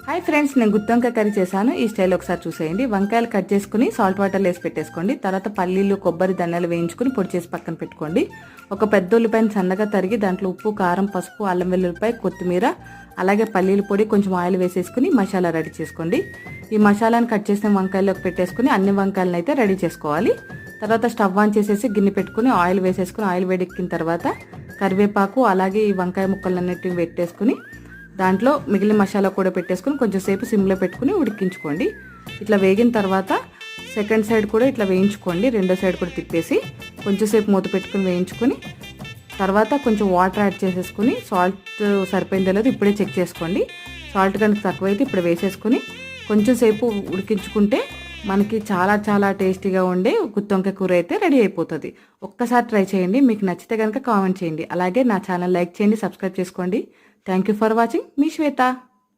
Hi friends, నేను గుత్తి వంకాయ curry చేశాను. ఈ స్టైల్ ఒకసారి చూసేయండి. వంకాయలు కట్ చేసుకుని సాల్ట్ వాటర్లో వేసి పెట్టేసుకోండి. తర్వాత పల్లీలు, కొబ్బరి, ధనియాలు వేయించుకుని పొడి చేసి పక్కన పెట్టుకోండి. ఒక పెద్ద ఉల్లిపాయను సన్నగా తరిగి దాంట్లో ఉప్పు, కారం, పసుపు, అల్లం వెల్లుల్లిపాయ, కొత్తిమీర, అలాగే పల్లీల పొడి, కొంచెం ఆయిల్ వేసేసుకుని మసాలా రెడీ చేసుకోండి. ఈ మసాలాను కట్ చేసిన వంకాయల్లోకి పెట్టేసుకుని అన్ని వంకాయలను అయితే రెడీ చేసుకోవాలి. తర్వాత స్టవ్ ఆన్ చేసేసి గిన్నె పెట్టుకుని ఆయిల్ వేసేసుకుని ఆయిల్ వేడెక్కిన తర్వాత కరివేపాకు, అలాగే ఈ వంకాయ ముక్కలన్నిటిని పెట్టేసుకుని దాంట్లో మిగిలిన మసాలా కూడా పెట్టేసుకుని కొంచెం సేపు సిమ్లో పెట్టుకుని ఉడికించుకోండి. ఇట్లా వేగిన తర్వాత సెకండ్ సైడ్ కూడా ఇట్లా వేయించుకోండి. రెండో సైడ్ కూడా తిప్పేసి కొంచెం సేపు మూత పెట్టుకుని వేయించుకొని తర్వాత కొంచెం వాటర్ యాడ్ చేసేసుకుని సాల్ట్ సరిపోయిందో లేదో ఇప్పుడే చెక్ చేసుకోండి. సాల్ట్ కనుక తక్కువైతే ఇప్పుడు వేసేసుకుని కొంచెం సేపు ఉడికించుకుంటే మనకి చాలా చాలా టేస్టీగా ఉండే గుత్తి వంకాయ కూర అయితే రెడీ అయిపోతుంది. ఒక్కసారి ట్రై చేయండి. మీకు నచ్చితే కనుక కామెంట్ చేయండి. అలాగే నా ఛానల్ లైక్ చేయండి, సబ్స్క్రైబ్ చేసుకోండి. Thank you for watching. Me Shweta.